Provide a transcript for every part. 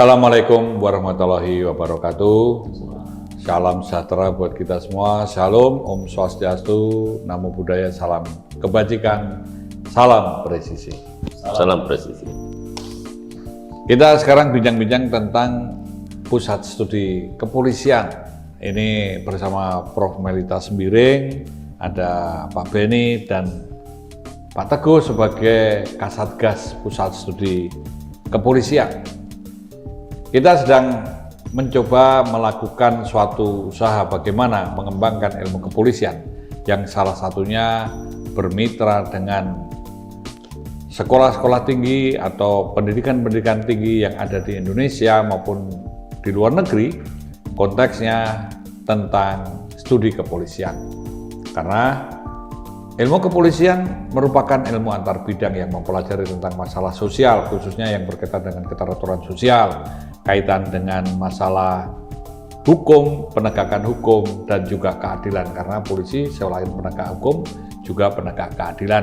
Assalamualaikum warahmatullahi wabarakatuh. Salam sejahtera buat kita semua. Shalom, Om Swastiastu, Namo Buddhaya, salam kebajikan, salam presisi. Salam presisi. Kita sekarang bincang-bincang tentang Pusat Studi Kepolisian. Ini bersama Prof. Melita Sembiring, ada Pak Beni dan Pak Teguh sebagai Kasatgas Pusat Studi Kepolisian. Kita sedang mencoba melakukan suatu usaha bagaimana mengembangkan ilmu kepolisian yang salah satunya bermitra dengan sekolah-sekolah tinggi atau pendidikan-pendidikan tinggi yang ada di Indonesia maupun di luar negeri, konteksnya tentang studi kepolisian. Karena ilmu kepolisian merupakan ilmu antar bidang yang mempelajari tentang masalah sosial, khususnya yang berkaitan dengan keteraturan sosial, kaitan dengan masalah hukum, penegakan hukum, dan juga keadilan. Karena polisi selain penegak hukum, juga penegak keadilan.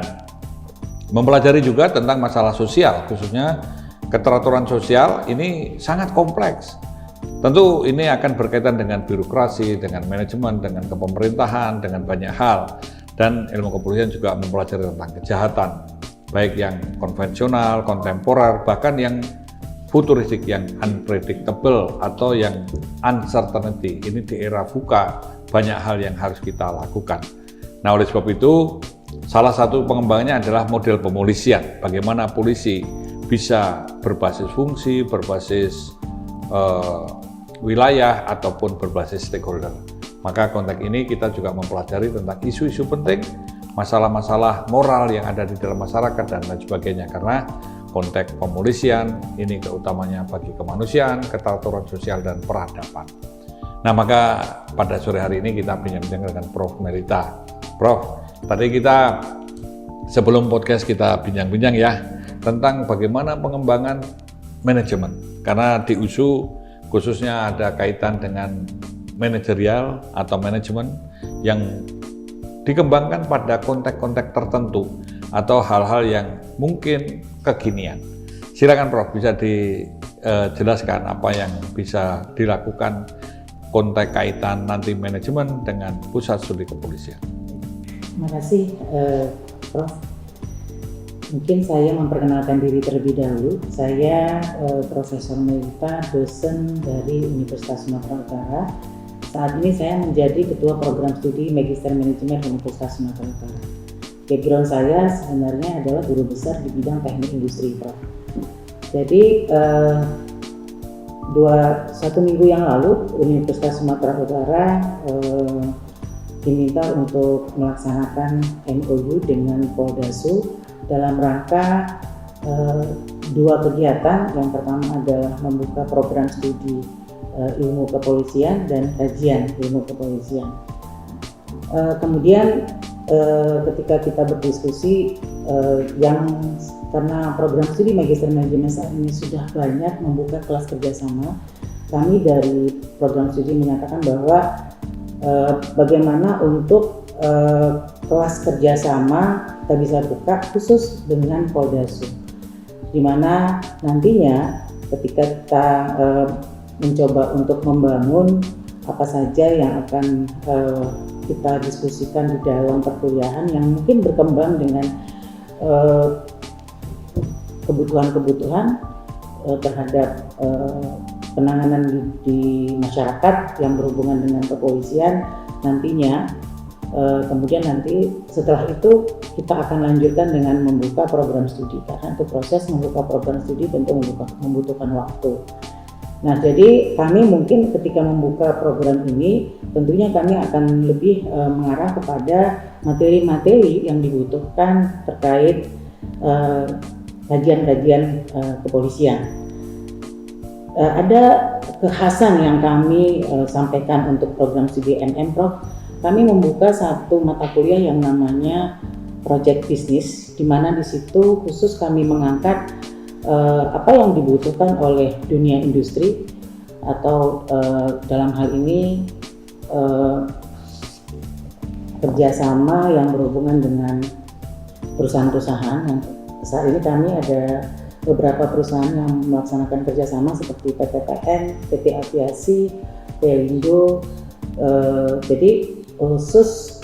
Mempelajari juga tentang masalah sosial, khususnya keteraturan sosial ini sangat kompleks. Tentu ini akan berkaitan dengan birokrasi, dengan manajemen, dengan kepemerintahan, dengan banyak hal. Dan ilmu kepolisian juga mempelajari tentang kejahatan, baik yang konvensional, kontemporer, bahkan yang futuristik, yang unpredictable atau yang uncertainty. Ini di era VUCA banyak hal yang harus kita lakukan. Nah, oleh sebab itu salah satu pengembangannya adalah model pemolisian. Bagaimana polisi bisa berbasis fungsi, berbasis wilayah ataupun berbasis stakeholder. Maka konteks ini kita juga mempelajari tentang isu-isu penting, masalah-masalah moral yang ada di dalam masyarakat dan lain sebagainya. Karena konteks pemolisian ini keutamanya bagi kemanusiaan, keteraturan sosial, dan peradaban. Nah, maka pada sore hari ini kita bincang-bincang dengan Prof. Melita. Prof, tadi kita sebelum podcast kita bincang-bincang ya tentang bagaimana pengembangan manajemen. Karena di USU khususnya ada kaitan dengan manajerial atau manajemen yang dikembangkan pada konteks-konteks tertentu atau hal-hal yang mungkin kekinian. Silakan Prof, bisa dijelaskan apa yang bisa dilakukan konteks kaitan nanti manajemen dengan Pusat Studi Kepolisian. Terima kasih Prof. Mungkin saya memperkenalkan diri terlebih dahulu. Saya Profesor Melita, dosen dari Universitas Sumatera Utara. Saat ini saya menjadi Ketua Program Studi Magister Manajemen Universitas Sumatera Utara. Background saya sebenarnya adalah guru besar di bidang teknik industri, Prof. Jadi, satu minggu yang lalu Universitas Sumatera Utara diminta untuk melaksanakan MOU dengan Poldasu dalam rangka dua kegiatan. Yang pertama adalah membuka program studi ilmu kepolisian dan kajian ilmu kepolisian. Kemudian ketika kita berdiskusi karena program studi Magister Manajemen saat ini sudah banyak membuka kelas kerjasama, kami dari program studi menyatakan bahwa bagaimana untuk kelas kerjasama kita bisa buka khusus dengan Poldasu, di mana nantinya ketika kita mencoba untuk membangun apa saja yang akan kita diskusikan di dalam perkuliahan yang mungkin berkembang dengan kebutuhan-kebutuhan terhadap penanganan di masyarakat yang berhubungan dengan kepolisian nantinya. Kemudian nanti setelah itu kita akan lanjutkan dengan membuka program studi, karena untuk proses membuka program studi tentu membutuhkan waktu. Nah, jadi kami mungkin ketika membuka program ini tentunya kami akan lebih mengarah kepada materi-materi yang dibutuhkan terkait kajian-kajian kepolisian. Ada kekhasan yang kami sampaikan untuk program studi MM, Prof. Kami membuka satu mata kuliah yang namanya Project Business, di mana di situ khusus kami mengangkat apa yang dibutuhkan oleh dunia industri atau dalam hal ini kerjasama yang berhubungan dengan perusahaan-perusahaan. Yang saat ini kami ada beberapa perusahaan yang melaksanakan kerjasama seperti PT PN, PT Aviasi, Pelindo. Jadi khusus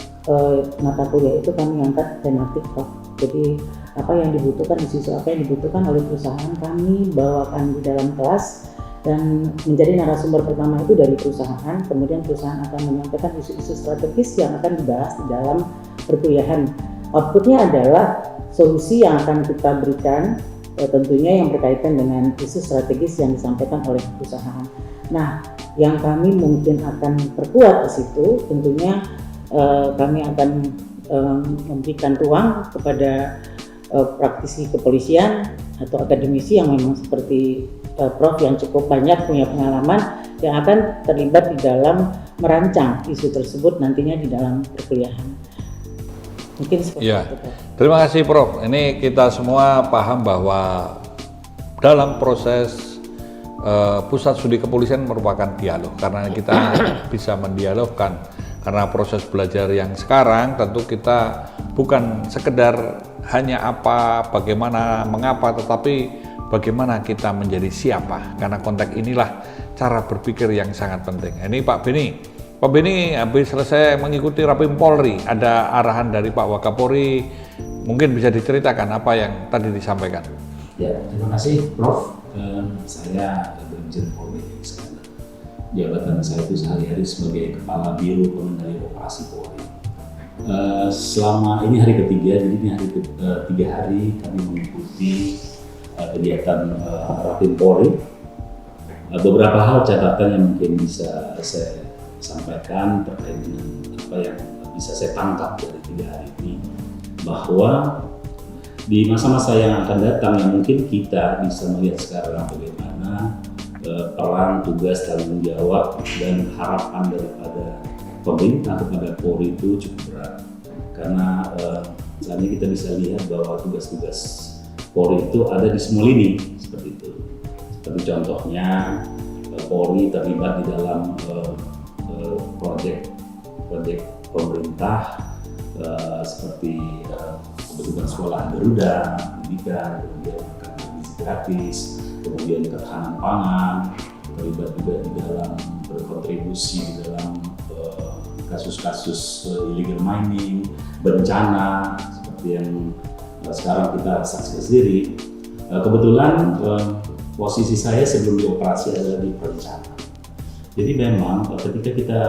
mata kuliah itu kami angkat tematik, Prof. Jadi apa yang dibutuhkan, isu apa yang dibutuhkan oleh perusahaan kami bawakan di dalam kelas, dan menjadi narasumber pertama itu dari perusahaan. Kemudian perusahaan akan menyampaikan isu-isu strategis yang akan dibahas di dalam perkuliahan. Outputnya adalah solusi yang akan kita berikan, tentunya yang berkaitan dengan isu strategis yang disampaikan oleh perusahaan. Nah, yang kami mungkin akan perkuat di situ, tentunya kami akan memberikan ruang kepada praktisi kepolisian atau akademisi yang memang seperti Prof yang cukup banyak punya pengalaman yang akan terlibat di dalam merancang isu tersebut nantinya di dalam perkuliahan. Mungkin seperti itu, Prof. Terima kasih, Prof. Ini kita semua paham bahwa dalam proses pusat studi kepolisian merupakan dialog, karena kita bisa mendialogkan. Karena proses belajar yang sekarang tentu kita bukan sekedar hanya apa, bagaimana, mengapa, tetapi bagaimana kita menjadi siapa. Karena konteks inilah cara berpikir yang sangat penting. Ini Pak Beni. Pak Beni habis selesai mengikuti Rapim Polri, ada arahan dari Pak Wakapolri, mungkin bisa diceritakan apa yang tadi disampaikan. Ya, terima kasih Prof. Saya Brigjen Polri. Jabatan saya itu sehari-hari sebagai Kepala Biro Pengendali Operasi Polri. Selama ini hari ketiga, jadi ini hari tiga hari kami mengikuti kegiatan Rapim Polri. Beberapa hal catatan yang mungkin bisa saya sampaikan terkait dengan apa yang bisa saya tangkap dari 3 hari ini, bahwa di masa-masa yang akan datang yang mungkin kita bisa melihat sekarang bagaimana peran, tugas, tanggung jawab, dan harapan daripada pemerintah kepada Polri itu cukup berat. Karena saat ini kita bisa lihat bahwa tugas-tugas Polri itu ada di semua lini, seperti itu. Seperti contohnya Polri terlibat di dalam proyek pemerintah seperti kebutuhan sekolah Garuda, pendidikan, kemudian makan gizi gratis, kemudian ketahanan pangan, terlibat juga di dalam berkontribusi di dalam kasus-kasus illegal mining, bencana seperti yang sekarang kita saksikan sendiri. Kebetulan posisi saya sebelum dioperasi adalah di perencana. Jadi memang ketika kita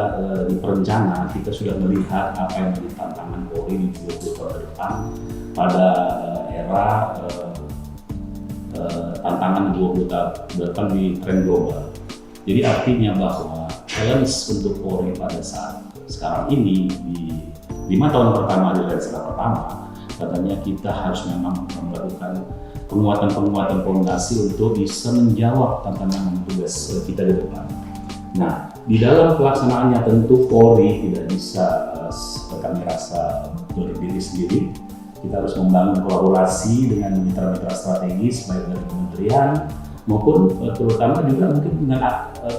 di perencana, kita sudah melihat apa yang menjadi tantangan Polri di 20 tahun ke depan pada era tantangan 20 tahun ke depan di tren global. Jadi artinya bahwa challenge untuk Polri pada saat sekarang ini di 5 tahun pertama di Lensera pertama, katanya kita harus memang melakukan penguatan fondasi untuk bisa menjawab tantangan tugas kita di depan. Nah, di dalam pelaksanaannya tentu Polri tidak bisa kami rasa berdiri sendiri. Kita harus membangun kolaborasi dengan mitra-mitra strategis baik dari kementerian maupun terutama juga mungkin dengan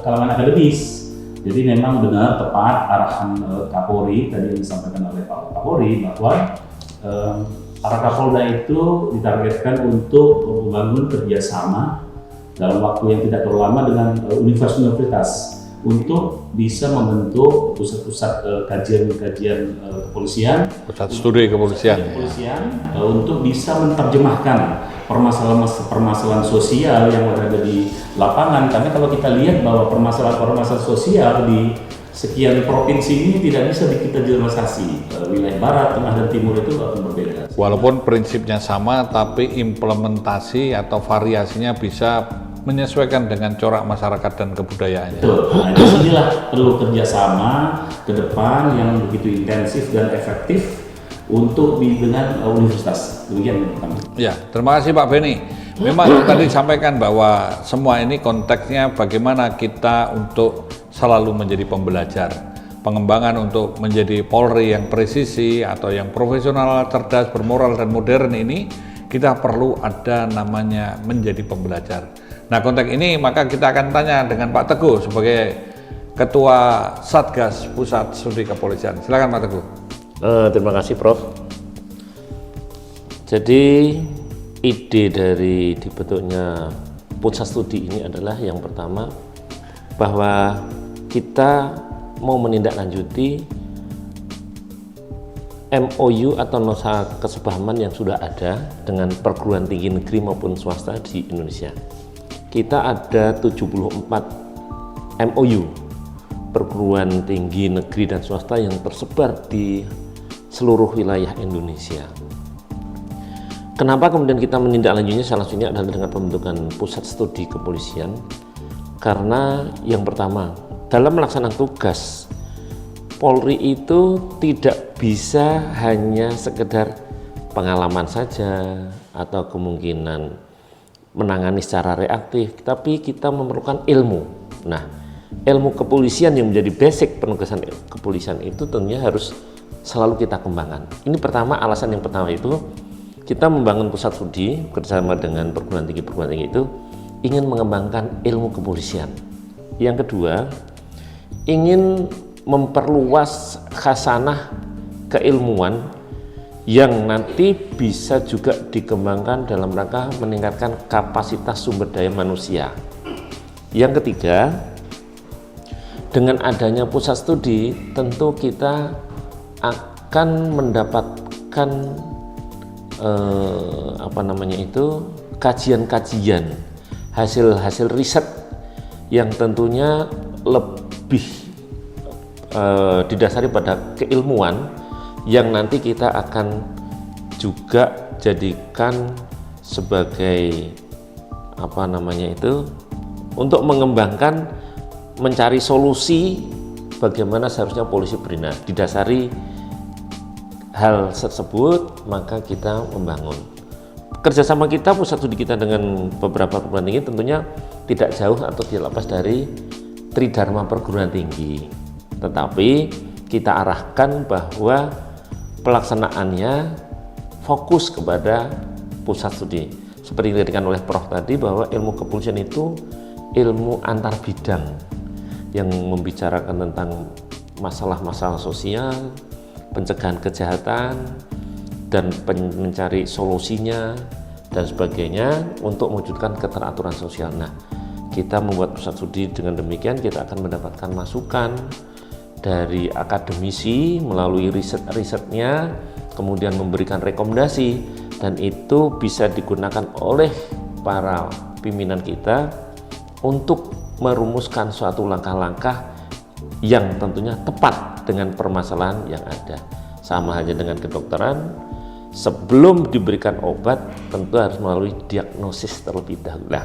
kalangan akademis. Jadi memang benar tepat arahan Kapolri tadi yang disampaikan oleh Pak Kapolri bahwa para Kapolda itu ditargetkan untuk membangun kerjasama dalam waktu yang tidak terlalu lama dengan universitas untuk bisa membentuk pusat-pusat kajian kepolisian, Pusat studi kepolisian, untuk bisa menerjemahkan permasalahan sosial yang ada di lapangan. Karena kalau kita lihat bahwa permasalahan sosial di sekian provinsi ini tidak bisa kita generalisasi. Wilayah barat, tengah, dan timur itu akan berbeda. Walaupun prinsipnya sama, tapi implementasi atau variasinya bisa menyesuaikan dengan corak masyarakat dan kebudayaannya. Betul. Nah, disinilah perlu kerjasama ke depan yang begitu intensif dan efektif untuk dengan universitas. Demikian pertama. Ya, terima kasih Pak Beni. Memang tadi disampaikan bahwa semua ini konteksnya bagaimana kita untuk selalu menjadi pembelajar. Pengembangan untuk menjadi Polri yang presisi atau yang profesional, cerdas, bermoral, dan modern ini, kita perlu ada namanya menjadi pembelajar. Nah, konteks ini maka kita akan tanya dengan Pak Teguh sebagai Ketua Satgas Pusat Studi Kepolisian. Silakan Pak Teguh. Terima kasih Prof. Jadi ide dari dibentuknya pusat studi ini adalah yang pertama bahwa kita mau menindaklanjuti MOU atau nota kesepahaman yang sudah ada dengan perguruan tinggi negeri maupun swasta di Indonesia. Kita ada 74 MOU perguruan tinggi negeri dan swasta yang tersebar di seluruh wilayah Indonesia. Kenapa kemudian kita menindaklanjutinya? Salah satunya adalah dengan pembentukan pusat studi kepolisian. Karena yang pertama, dalam melaksanakan tugas, Polri itu tidak bisa hanya sekedar pengalaman saja atau kemungkinan menangani secara reaktif, tapi kita memerlukan ilmu. Nah, ilmu kepolisian yang menjadi basic penugasan kepolisian itu tentunya harus selalu kita kembangkan. Ini pertama, alasan yang pertama itu kita membangun pusat studi bersama dengan perguruan tinggi itu ingin mengembangkan ilmu kepolisian. Yang kedua, ingin memperluas khasanah keilmuan yang nanti bisa juga dikembangkan dalam rangka meningkatkan kapasitas sumber daya manusia. Yang ketiga, dengan adanya pusat studi tentu kita akan mendapatkan kajian-kajian, hasil-hasil riset yang tentunya lebih didasari pada keilmuan yang nanti kita akan juga jadikan sebagai untuk mengembangkan, mencari solusi bagaimana seharusnya polisi bertindak. Didasari hal tersebut maka kita membangun kerjasama kita, pusat studi kita dengan beberapa perguruan tinggi tentunya tidak jauh atau tidak lepas dari Tridharma perguruan tinggi, tetapi kita arahkan bahwa pelaksanaannya fokus kepada pusat studi seperti yang dikatakan oleh Prof tadi, bahwa ilmu kepolisian itu ilmu antar bidang yang membicarakan tentang masalah-masalah sosial, pencegahan kejahatan, dan mencari solusinya dan sebagainya untuk mewujudkan keteraturan sosial. Nah, kita membuat pusat studi dengan demikian kita akan mendapatkan masukan dari akademisi melalui riset-risetnya, kemudian memberikan rekomendasi, dan itu bisa digunakan oleh para pimpinan kita untuk merumuskan suatu langkah-langkah yang tentunya tepat dengan permasalahan yang ada. Sama halnya dengan kedokteran, sebelum diberikan obat tentu harus melalui diagnosis terlebih dahulu. Nah,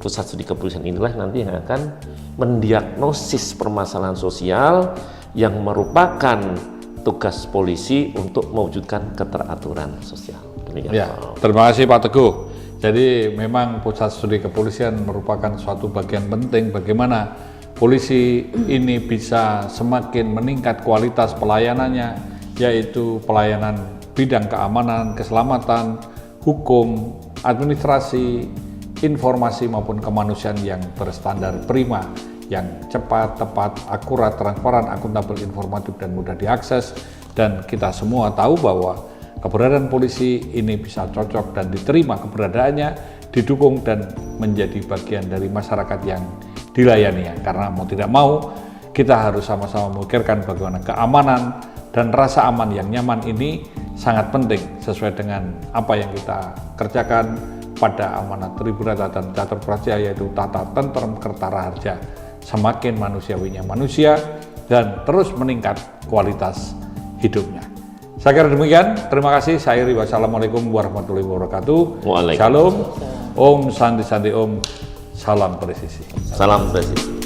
pusat studi kepolisian inilah nanti yang akan mendiagnosis permasalahan sosial yang merupakan tugas polisi untuk mewujudkan keteraturan sosial. Demikian. Ya, terima kasih Pak Teguh. Jadi memang pusat studi kepolisian merupakan suatu bagian penting bagaimana polisi ini bisa semakin meningkat kualitas pelayanannya, yaitu pelayanan bidang keamanan, keselamatan, hukum, administrasi, informasi maupun kemanusiaan yang berstandar prima, yang cepat, tepat, akurat, transparan, akuntabel, informatif, dan mudah diakses. Dan kita semua tahu bahwa keberadaan polisi ini bisa cocok dan diterima keberadaannya, didukung dan menjadi bagian dari masyarakat yang dilayani. Karena mau tidak mau kita harus sama-sama memikirkan bagaimana keamanan dan rasa aman yang nyaman ini sangat penting sesuai dengan apa yang kita kerjakan pada amanat Tribrata dan Catur Praja, yaitu tata tentrem kertara harja, semakin manusiawinya manusia dan terus meningkat kualitas hidupnya. Saya kira demikian. Terima kasih. Saya Iri. Wassalamualaikum warahmatullahi wabarakatuh. Shalom. Om Santi Santi Om. Salam presisi. Salam presisi.